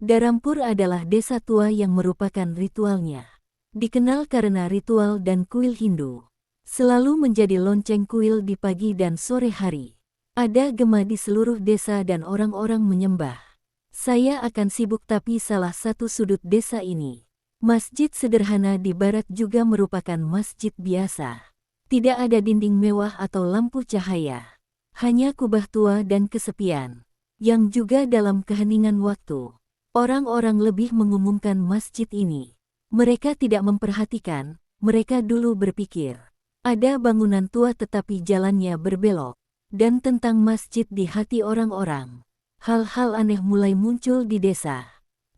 Dharampur adalah desa tua yang merupakan ritualnya. Dikenal karena ritual dan kuil Hindu. Selalu menjadi lonceng kuil di pagi dan sore hari. Ada gema di seluruh desa dan orang-orang menyembah. Saya akan sibuk tapi salah satu sudut desa ini. Masjid sederhana di barat juga merupakan masjid biasa. Tidak ada dinding mewah atau lampu cahaya. Hanya kubah tua dan kesepian. Yang juga dalam keheningan waktu. Orang-orang lebih mengumumkan masjid ini. Mereka tidak memperhatikan, mereka dulu berpikir. Ada bangunan tua tetapi jalannya berbelok. Dan tentang masjid di hati orang-orang. Hal-hal aneh mulai muncul di desa.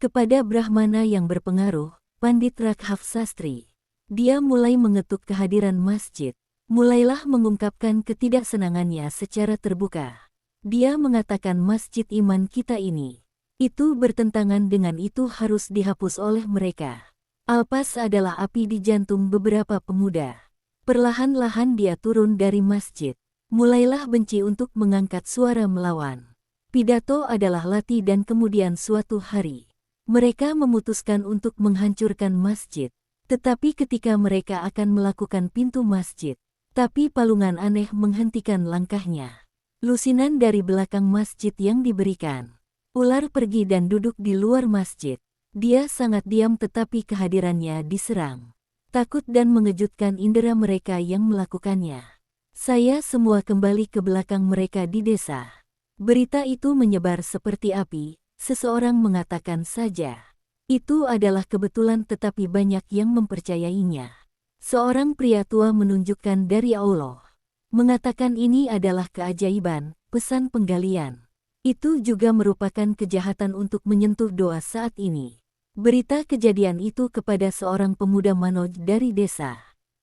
Kepada Brahmana yang berpengaruh, Pandit Raghav Sastri. Dia mulai mengetuk kehadiran masjid. Mulailah mengungkapkan ketidaksenangannya secara terbuka. Dia mengatakan masjid iman kita ini. Itu bertentangan dengan itu harus dihapus oleh mereka. Alpas adalah api di jantung beberapa pemuda. Perlahan-lahan dia turun dari masjid. Mulailah benci untuk mengangkat suara melawan. Pidato adalah latih dan kemudian suatu hari. Mereka memutuskan untuk menghancurkan masjid. Tetapi ketika mereka akan melakukan pintu masjid. Tapi palungan aneh menghentikan langkahnya. Lusinan dari belakang masjid yang diberikan. Ular pergi dan duduk di luar masjid. Dia sangat diam tetapi kehadirannya diserang. Takut dan mengejutkan indera mereka yang melakukannya. Saya semua kembali ke belakang mereka di desa. Berita itu menyebar seperti api, seseorang mengatakan saja. Itu adalah kebetulan tetapi banyak yang mempercayainya. Seorang pria tua menunjukkan dari Allah. Mengatakan ini adalah keajaiban, pesan penggalian. Itu juga merupakan kejahatan untuk menyentuh doa saat ini. Berita kejadian itu kepada seorang pemuda Manoj dari desa.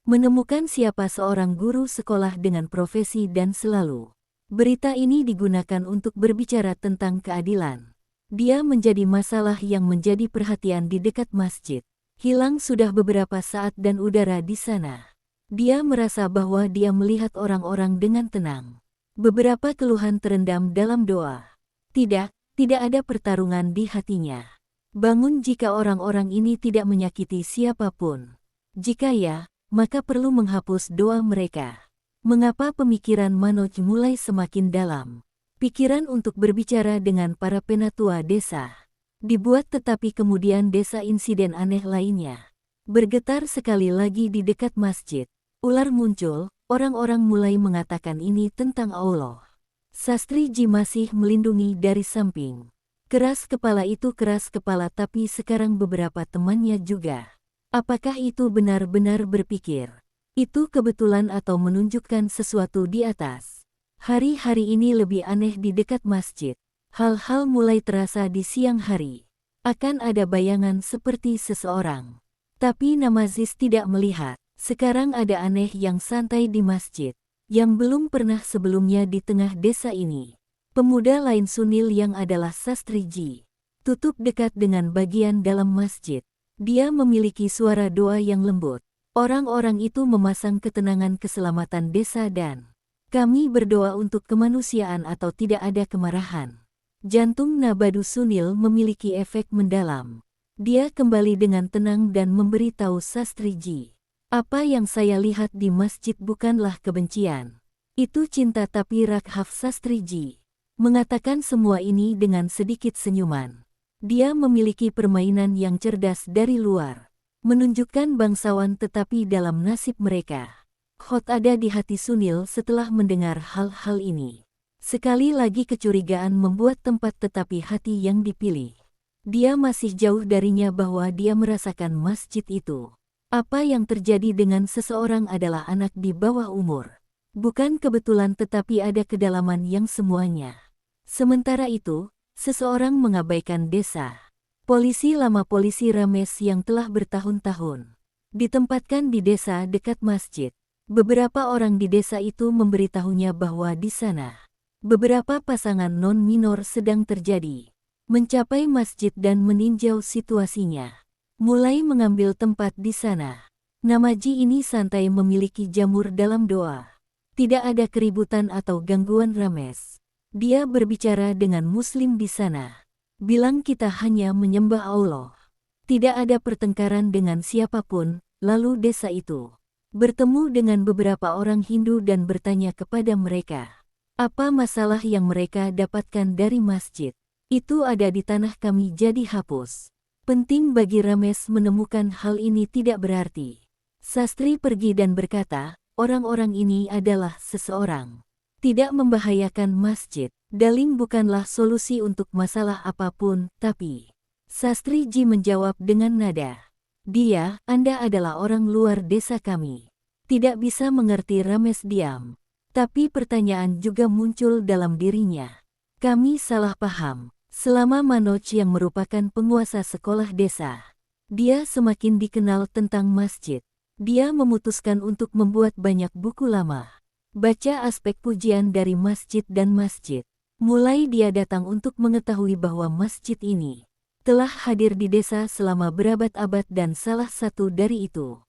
Menemukan siapa seorang guru sekolah dengan profesi dan selalu. Berita ini digunakan untuk berbicara tentang keadilan. Dia menjadi masalah yang menjadi perhatian di dekat masjid. Hilang sudah beberapa saat dan udara di sana. Dia merasa bahwa dia melihat orang-orang dengan tenang. Beberapa keluhan terendam dalam doa. Tidak ada pertarungan di hatinya. Bangun jika orang-orang ini tidak menyakiti siapapun. Jika ya, maka perlu menghapus doa mereka. Mengapa pemikiran Manoj mulai semakin dalam? Pikiran untuk berbicara dengan para penatua desa. Dibuat tetapi kemudian desa insiden aneh lainnya. Bergetar sekali lagi di dekat masjid. Ular muncul, orang-orang mulai mengatakan ini tentang Allah. Sastri Ji masih melindungi dari samping. Keras kepala itu keras kepala tapi sekarang beberapa temannya juga. Apakah itu benar-benar berpikir? Itu kebetulan atau menunjukkan sesuatu di atas? Hari-hari ini lebih aneh di dekat masjid. Hal-hal mulai terasa di siang hari. Akan ada bayangan seperti seseorang. Tapi Namazis tidak melihat. Sekarang ada aneh yang santai di masjid, yang belum pernah sebelumnya di tengah desa ini. Pemuda lain Sunil yang adalah Sastri Ji. Tutup dekat dengan bagian dalam masjid. Dia memiliki suara doa yang lembut. Orang-orang itu memasang ketenangan keselamatan desa dan kami berdoa untuk kemanusiaan atau tidak ada kemarahan. Jantung Nabadu Sunil memiliki efek mendalam. Dia kembali dengan tenang dan memberitahu Sastri Ji. Apa yang saya lihat di masjid bukanlah kebencian. Itu cinta tapi Raghav Sastri Ji mengatakan semua ini dengan sedikit senyuman. Dia memiliki permainan yang cerdas dari luar. Menunjukkan bangsawan tetapi dalam nasib mereka. Khot ada di hati Sunil setelah mendengar hal-hal ini. Sekali lagi kecurigaan membuat tempat tetapi hati yang dipilih. Dia masih jauh darinya bahwa dia merasakan masjid itu. Apa yang terjadi dengan seseorang adalah anak di bawah umur. Bukan kebetulan tetapi ada kedalaman yang semuanya. Sementara itu, seseorang mengabaikan desa. Polisi lama polisi Ramesh yang telah bertahun-tahun ditempatkan di desa dekat masjid. Beberapa orang di desa itu memberitahunya bahwa di sana beberapa pasangan non-minor sedang terjadi. Mencapai masjid dan meninjau situasinya. Mulai mengambil tempat di sana. Namaji ini santai memiliki jamur dalam doa. Tidak ada keributan atau gangguan Ramesh. Dia berbicara dengan muslim di sana. Bilang kita hanya menyembah Allah. Tidak ada pertengkaran dengan siapapun. Lalu desa itu bertemu dengan beberapa orang Hindu dan bertanya kepada mereka, apa masalah yang mereka dapatkan dari masjid? Itu ada di tanah kami jadi hapus. Penting bagi Ramesh menemukan hal ini tidak berarti. Sastri pergi dan berkata, orang-orang ini adalah seseorang. Tidak membahayakan masjid. Daling bukanlah solusi untuk masalah apapun, tapi Sastri Ji menjawab dengan nada. Anda adalah orang luar desa kami. Tidak bisa mengerti. Ramesh diam. Tapi pertanyaan juga muncul dalam dirinya. Kami salah paham. Selama Manoj yang merupakan penguasa sekolah desa, dia semakin dikenal tentang masjid. Dia memutuskan untuk membuat banyak buku lama. Baca aspek pujian dari masjid dan masjid. Mulai dia datang untuk mengetahui bahwa masjid ini telah hadir di desa selama berabad-abad dan salah satu dari itu,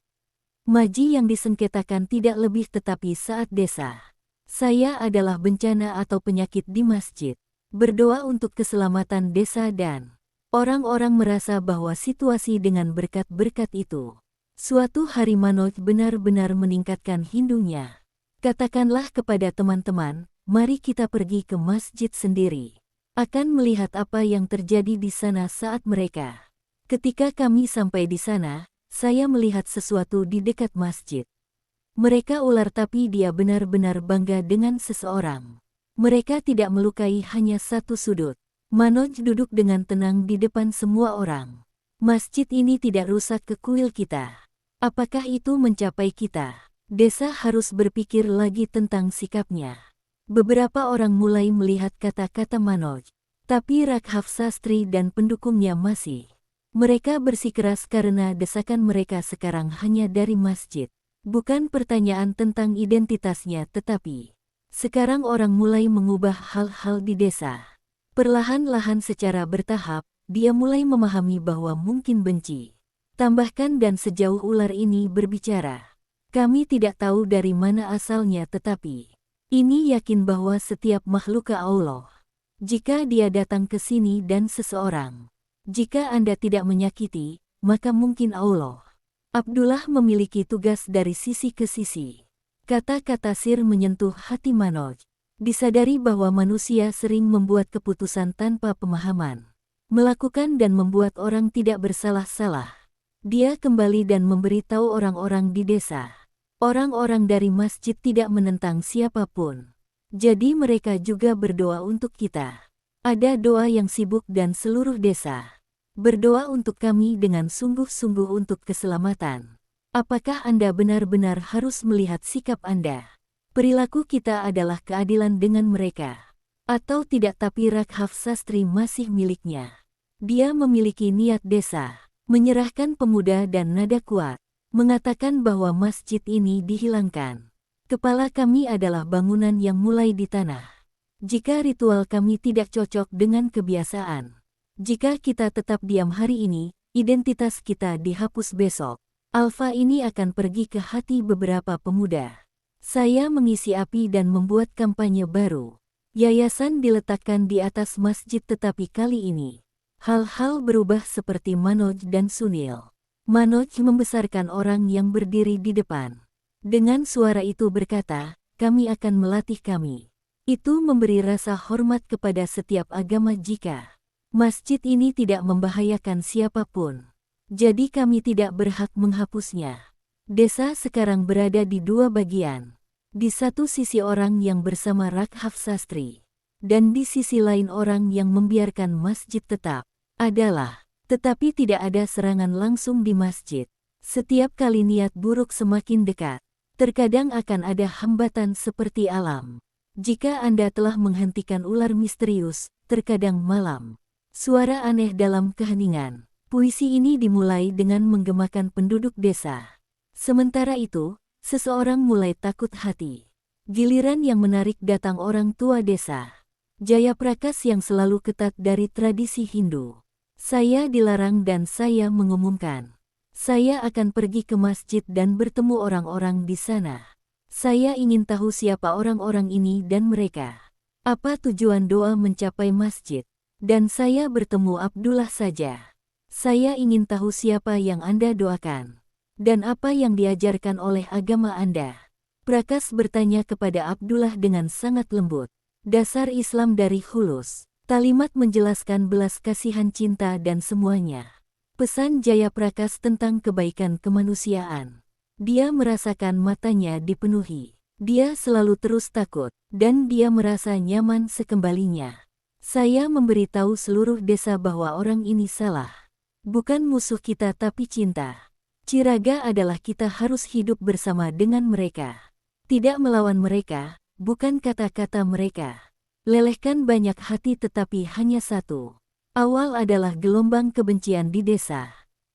Maji yang disengketakan tidak lebih tetapi saat desa. Saya adalah bencana atau penyakit di masjid. Berdoa untuk keselamatan desa dan orang-orang merasa bahwa situasi dengan berkat-berkat itu. Suatu hari Manoj benar-benar meningkatkan Hindunya. Katakanlah kepada teman-teman, mari kita pergi ke masjid sendiri. Akan melihat apa yang terjadi di sana saat mereka. Ketika kami sampai di sana, saya melihat sesuatu di dekat masjid. Mereka ular tapi dia benar-benar bangga dengan seseorang. Mereka tidak melukai hanya satu sudut. Manoj duduk dengan tenang di depan semua orang. Masjid ini tidak rusak ke kuil kita. Apakah itu mencapai kita? Desa harus berpikir lagi tentang sikapnya. Beberapa orang mulai melihat kata-kata Manoj, tapi Raghav Sastri dan pendukungnya masih. Mereka bersikeras karena desakan mereka sekarang hanya dari masjid. Bukan pertanyaan tentang identitasnya tetapi sekarang orang mulai mengubah hal-hal di desa. Perlahan-lahan secara bertahap, dia mulai memahami bahwa mungkin benci. Tambahkan dan sejauh ular ini berbicara. Kami tidak tahu dari mana asalnya tetapi ini yakin bahwa setiap makhluk Allah. Jika dia datang ke sini dan seseorang, jika Anda tidak menyakiti, maka mungkin Allah. Abdullah memiliki tugas dari sisi ke sisi. Kata-kata Sir menyentuh hati Manoj. Disadari bahwa manusia sering membuat keputusan tanpa pemahaman. Melakukan dan membuat orang tidak bersalah-salah. Dia kembali dan memberitahu orang-orang di desa. Orang-orang dari masjid tidak menentang siapapun. Jadi mereka juga berdoa untuk kita. Ada doa yang sibuk dan seluruh desa berdoa untuk kami dengan sungguh-sungguh untuk keselamatan. Apakah Anda benar-benar harus melihat sikap Anda? Perilaku kita adalah keadilan dengan mereka. Atau tidak tapi Raghav Sastri masih miliknya. Dia memiliki niat desa, menyerahkan pemuda dan nada kuat, mengatakan bahwa masjid ini dihilangkan. Kepala kami adalah bangunan yang mulai di tanah. Jika ritual kami tidak cocok dengan kebiasaan, jika kita tetap diam hari ini, identitas kita dihapus besok. Alfa ini akan pergi ke hati beberapa pemuda. Saya mengisi api dan membuat kampanye baru. Yayasan diletakkan di atas masjid tetapi kali ini hal-hal berubah seperti Manoj dan Sunil. Manoj membesarkan orang yang berdiri di depan. Dengan suara itu berkata, kami akan melatih kami. Itu memberi rasa hormat kepada setiap agama jika masjid ini tidak membahayakan siapapun. Jadi kami tidak berhak menghapusnya. Desa sekarang berada di dua bagian. Di satu sisi orang yang bersama Raghav Sastri. Dan di sisi lain orang yang membiarkan masjid tetap adalah. Tetapi tidak ada serangan langsung di masjid. Setiap kali niat buruk semakin dekat, terkadang akan ada hambatan seperti alam. Jika Anda telah menghentikan ular misterius, terkadang malam. Suara aneh dalam keheningan. Puisi ini dimulai dengan menggemakan penduduk desa. Sementara itu, seseorang mulai takut hati. Giliran yang menarik datang orang tua desa. Jayaprakas yang selalu ketat dari tradisi Hindu. Saya dilarang dan saya mengumumkan. Saya akan pergi ke masjid dan bertemu orang-orang di sana. Saya ingin tahu siapa orang-orang ini dan mereka. Apa tujuan doa mencapai masjid? Dan saya bertemu Abdullah saja. Saya ingin tahu siapa yang Anda doakan. Dan apa yang diajarkan oleh agama Anda. Prakas bertanya kepada Abdullah dengan sangat lembut. Dasar Islam dari Hulus. Kalimat menjelaskan belas kasihan cinta dan semuanya. Pesan Jaya Prakas tentang kebaikan kemanusiaan. Dia merasakan matanya dipenuhi. Dia selalu terus takut, dan dia merasa nyaman sekembalinya. Saya memberitahu seluruh desa bahwa orang ini salah. Bukan musuh kita tapi cinta. Ciraga adalah kita harus hidup bersama dengan mereka. Tidak melawan mereka, bukan kata-kata mereka. Lelehkan banyak hati tetapi hanya satu. Awal adalah gelombang kebencian di desa.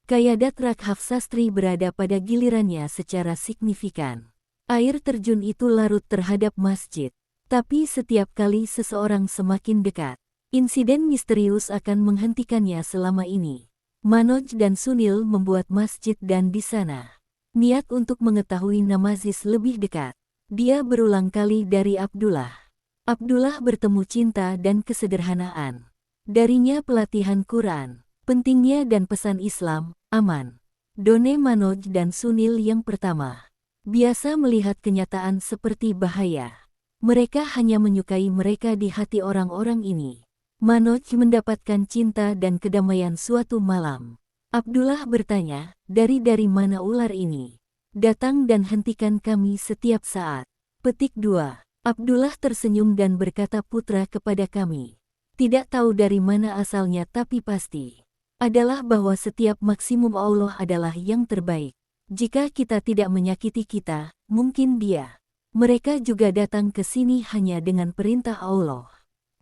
Kayadat Raghaf Sastri berada pada gilirannya secara signifikan. Air terjun itu larut terhadap masjid. Tapi setiap kali seseorang semakin dekat, insiden misterius akan menghentikannya selama ini. Manoj dan Sunil membuat masjid dan di sana. Niat untuk mengetahui Namazis lebih dekat. Dia berulang kali dari Abdullah. Abdullah bertemu cinta dan kesederhanaan. Darinya pelatihan Quran, pentingnya dan pesan Islam, aman. Done Manoj dan Sunil yang pertama. Biasa melihat kenyataan seperti bahaya. Mereka hanya menyukai mereka di hati orang-orang ini. Manoj mendapatkan cinta dan kedamaian suatu malam. Abdullah bertanya, dari mana ular ini? Datang dan hentikan kami setiap saat. Petik 2. Abdullah tersenyum dan berkata putra kepada kami. Tidak tahu dari mana asalnya tapi pasti. Adalah bahwa setiap maksimum Allah adalah yang terbaik. Jika kita tidak menyakiti kita, mungkin dia. Mereka juga datang ke sini hanya dengan perintah Allah.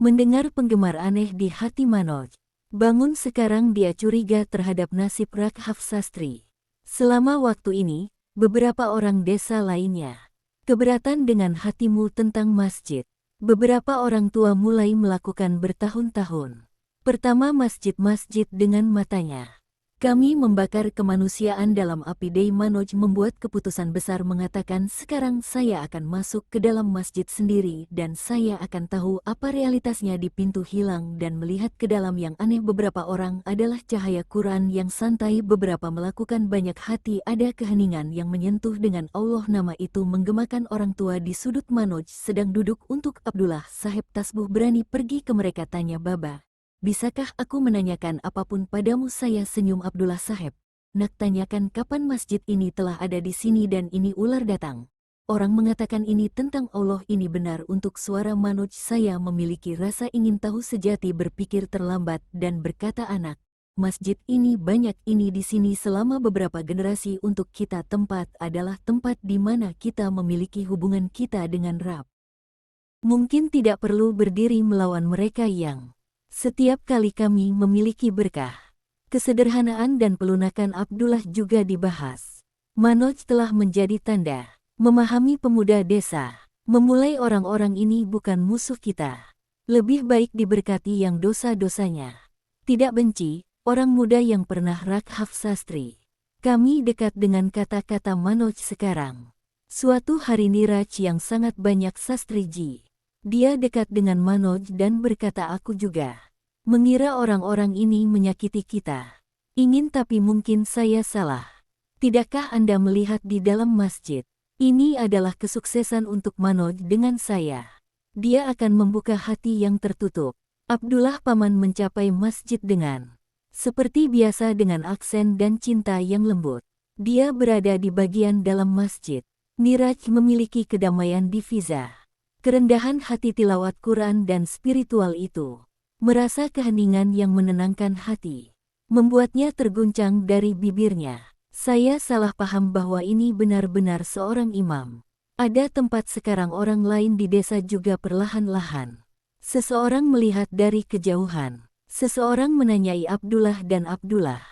Mendengar penggemar aneh di hati Manoj. Bangun sekarang dia curiga terhadap nasib Raghaf Sastri. Selama waktu ini, beberapa orang desa lainnya keberatan dengan hatimu tentang masjid. Beberapa orang tua mulai melakukan bertahun-tahun. Pertama masjid-masjid dengan matanya. Kami membakar kemanusiaan dalam api. Dei Manoj membuat keputusan besar mengatakan sekarang saya akan masuk ke dalam masjid sendiri dan saya akan tahu apa realitasnya di pintu hilang dan melihat ke dalam yang aneh. Beberapa orang adalah cahaya Quran yang santai, beberapa melakukan banyak hati ada keheningan yang menyentuh dengan Allah. Nama itu menggemakan orang tua di sudut. Manoj sedang duduk untuk Abdullah Saheb tasbuh. Berani pergi ke mereka, tanya Baba. Bisakah aku menanyakan apapun padamu? Saya senyum. Abdullah Saheb, nak tanyakan kapan masjid ini telah ada di sini dan ini ular datang. Orang mengatakan ini tentang Allah. Ini benar. Untuk suara Manoj saya memiliki rasa ingin tahu sejati. Berpikir terlambat dan berkata anak, masjid ini banyak ini di sini selama beberapa generasi. Untuk kita tempat adalah tempat di mana kita memiliki hubungan kita dengan Rabb. Mungkin tidak perlu berdiri melawan mereka yang setiap kali kami memiliki berkah. Kesederhanaan dan pelunakan Abdullah juga dibahas. Manoj telah menjadi tanda, memahami pemuda desa, memulai orang-orang ini bukan musuh kita. Lebih baik diberkati yang dosa-dosanya. Tidak benci, orang muda yang pernah Raghaf Sastri. Kami dekat dengan kata-kata Manoj sekarang. Suatu hari Niraj yang sangat banyak Sastriji. Dia dekat dengan Manoj dan berkata aku juga mengira orang-orang ini menyakiti kita. Ingin tapi mungkin saya salah. Tidakkah Anda melihat di dalam masjid? Ini adalah kesuksesan untuk Manoj dengan saya. Dia akan membuka hati yang tertutup. Abdullah paman mencapai masjid dengan seperti biasa dengan aksen dan cinta yang lembut. Dia berada di bagian dalam masjid. Niraj memiliki kedamaian di Fiza. Kerendahan hati tilawat Quran dan spiritual itu. Merasa keheningan yang menenangkan hati. Membuatnya terguncang dari bibirnya. Saya salah paham bahwa ini benar-benar seorang imam. Ada tempat sekarang orang lain di desa juga perlahan-lahan. Seseorang melihat dari kejauhan. Seseorang menanyai Abdullah dan Abdullah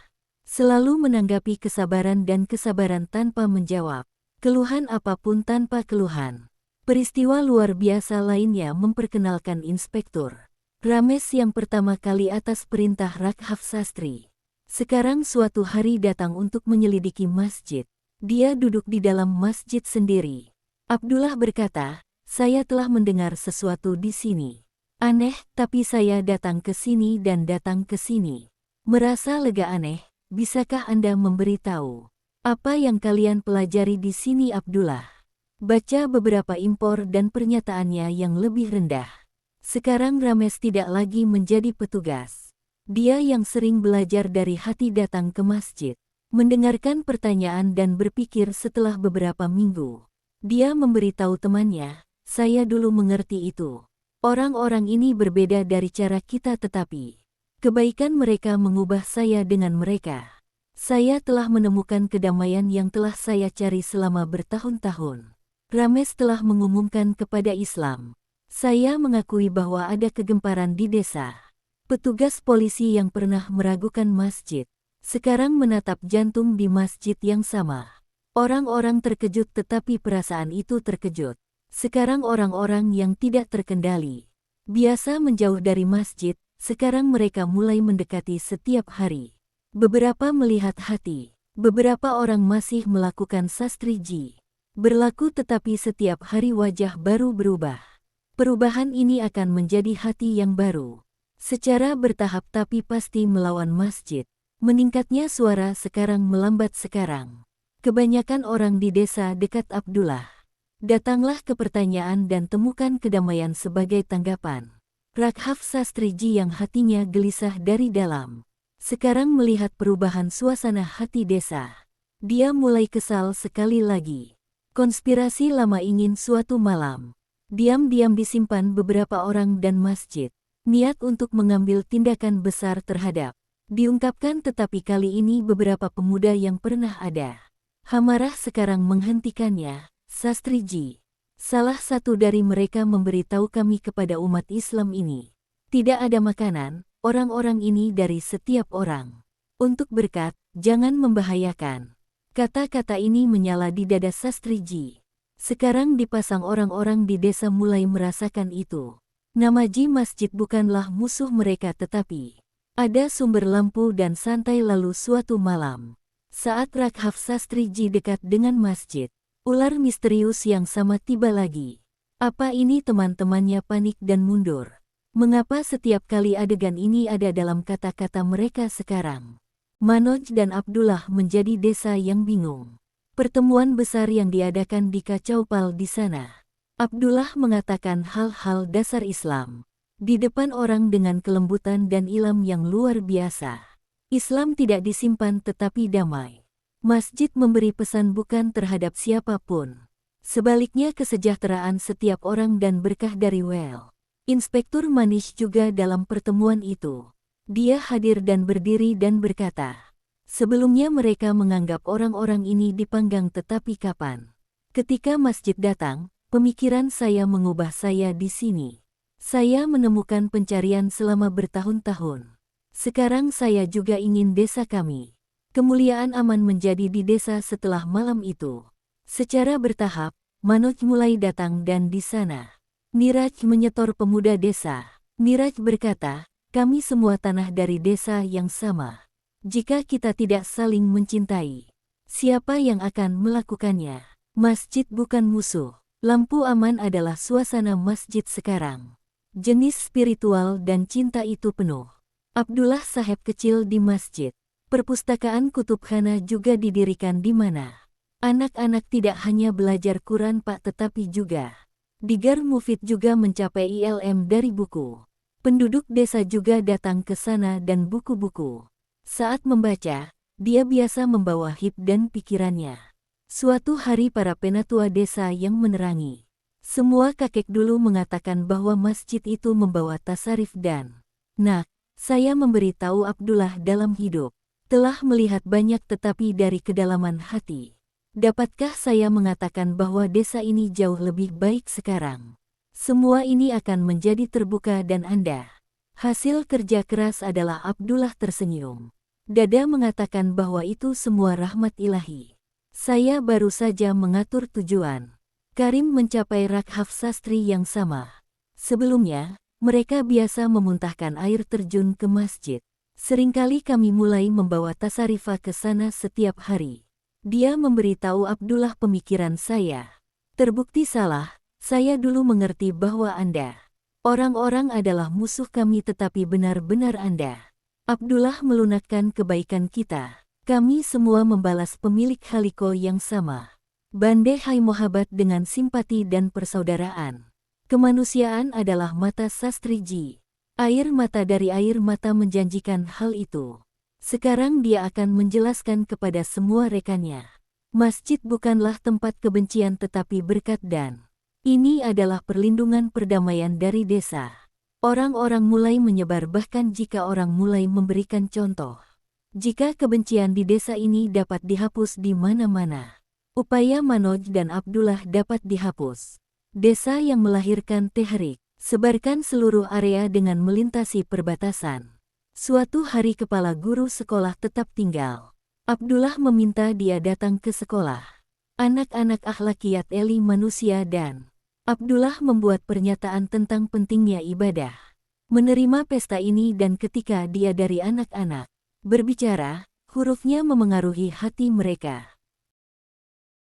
selalu menanggapi kesabaran dan kesabaran tanpa menjawab. Keluhan apapun tanpa keluhan. Peristiwa luar biasa lainnya memperkenalkan Inspektur Rames yang pertama kali atas perintah Raghaf Sastri. Sekarang suatu hari datang untuk menyelidiki masjid. Dia duduk di dalam masjid sendiri. Abdullah berkata, saya telah mendengar sesuatu di sini. Aneh, tapi saya datang ke sini dan datang ke sini. Merasa lega aneh, bisakah Anda memberitahu apa yang kalian pelajari di sini Abdullah? Baca beberapa impor dan pernyataannya yang lebih rendah. Sekarang Rames tidak lagi menjadi petugas. Dia yang sering belajar dari hati datang ke masjid. Mendengarkan pertanyaan dan berpikir setelah beberapa minggu. Dia memberitahu temannya, saya dulu mengerti itu. Orang-orang ini berbeda dari cara kita tetapi kebaikan mereka mengubah saya dengan mereka. Saya telah menemukan kedamaian yang telah saya cari selama bertahun-tahun. Rames telah mengumumkan kepada Islam. Saya mengakui bahwa ada kegemparan di desa. Petugas polisi yang pernah meragukan masjid, sekarang menatap jantung di masjid yang sama. Orang-orang terkejut tetapi perasaan itu terkejut. Sekarang orang-orang yang tidak terkendali, biasa menjauh dari masjid, sekarang mereka mulai mendekati setiap hari. Beberapa melihat hati, beberapa orang masih melakukan sastriji. Berlaku tetapi setiap hari wajah baru berubah. Perubahan ini akan menjadi hati yang baru. Secara bertahap tapi pasti melawan masjid. Meningkatnya suara sekarang melambat sekarang. Kebanyakan orang di desa dekat Abdullah. Datanglah ke pertanyaan dan temukan kedamaian sebagai tanggapan. Raghaf Sastriji yang hatinya gelisah dari dalam. Sekarang melihat perubahan suasana hati desa. Dia mulai kesal sekali lagi. Konspirasi lama ingin suatu malam. Diam-diam disimpan beberapa orang dan masjid. Niat untuk mengambil tindakan besar terhadap. Diungkapkan tetapi kali ini beberapa pemuda yang pernah ada. Hamarah sekarang menghentikannya. Sastriji. Salah satu dari mereka memberitahu kami kepada umat Islam ini. Tidak ada makanan, orang-orang ini dari setiap orang. Untuk berkat, jangan membahayakan. Kata-kata ini menyala di dada Sastriji. Sekarang dipasang orang-orang di desa mulai merasakan itu. Namaji masjid bukanlah musuh mereka tetapi ada sumber lampu dan santai lalu suatu malam. Saat Raghaf Sastriji dekat dengan masjid, ular misterius yang sama tiba lagi. Apa ini teman-temannya panik dan mundur. Mengapa setiap kali adegan ini ada dalam kata-kata mereka sekarang? Manoj dan Abdullah menjadi desa yang bingung. Pertemuan besar yang diadakan di Kacaupal di sana. Abdullah mengatakan hal-hal dasar Islam. Di depan orang dengan kelembutan dan ilham yang luar biasa. Islam tidak disimpan tetapi damai. Masjid memberi pesan bukan terhadap siapapun. Sebaliknya kesejahteraan setiap orang dan berkah dari Well. Inspektur Manish juga dalam pertemuan itu. Dia hadir dan berdiri dan berkata, sebelumnya mereka menganggap orang-orang ini dipanggang tetapi kapan? Ketika masjid datang, pemikiran saya mengubah saya di sini. Saya menemukan pencarian selama bertahun-tahun. Sekarang saya juga ingin desa kami. Kemuliaan aman menjadi di desa setelah malam itu. Secara bertahap, Manoj mulai datang dan di sana. Niraj menyetor pemuda desa. Niraj berkata, kami semua tanah dari desa yang sama. Jika kita tidak saling mencintai, siapa yang akan melakukannya? Masjid bukan musuh. Lampu aman adalah suasana masjid sekarang. Jenis spiritual dan cinta itu penuh. Abdullah Saheb kecil di masjid. Perpustakaan kutubkhana juga didirikan di mana anak-anak tidak hanya belajar Quran Pak tetapi juga Digar Mufid juga mencapai ILM dari buku. Penduduk desa juga datang ke sana dan buku-buku. Saat membaca, dia biasa membawa hib dan pikirannya. Suatu hari para penatua desa yang menerangi. Semua kakek dulu mengatakan bahwa masjid itu membawa tasarif dan nak, saya memberitahu Abdullah dalam hidup. Telah melihat banyak tetapi dari kedalaman hati. Dapatkah saya mengatakan bahwa desa ini jauh lebih baik sekarang? Semua ini akan menjadi terbuka dan Anda. Hasil kerja keras adalah Abdullah tersenyum. Dada mengatakan bahwa itu semua rahmat ilahi. Saya baru saja mengatur tujuan. Karim mencapai Raghaf Sastri yang sama. Sebelumnya, mereka biasa memuntahkan air terjun ke masjid. Seringkali kami mulai membawa tasarifah ke sana setiap hari. Dia memberitahu Abdullah pemikiran saya. Terbukti salah. Saya dulu mengerti bahwa Anda Orang-orang adalah musuh kami tetapi benar-benar Anda. Abdullah melunakkan kebaikan kita. Kami semua membalas pemilik Haliko yang sama. Bande Hai Mohabbat dengan simpati dan persaudaraan. Kemanusiaan adalah mata Sastriji. Air mata dari air mata menjanjikan hal itu. Sekarang dia akan menjelaskan kepada semua rekannya. Masjid bukanlah tempat kebencian tetapi berkat dan ini adalah perlindungan perdamaian dari desa. Orang-orang mulai menyebar bahkan jika orang mulai memberikan contoh. Jika kebencian di desa ini dapat dihapus di mana-mana, upaya Manoj dan Abdullah dapat dihapus. Desa yang melahirkan Tehrik, sebarkan seluruh area dengan melintasi perbatasan. Suatu hari kepala guru sekolah tetap tinggal. Abdullah meminta dia datang ke sekolah. Anak-anak akhlakiyat Eli manusia dan Abdullah membuat pernyataan tentang pentingnya ibadah. Menerima pesta ini dan ketika dia dari anak-anak berbicara, hurufnya memengaruhi hati mereka.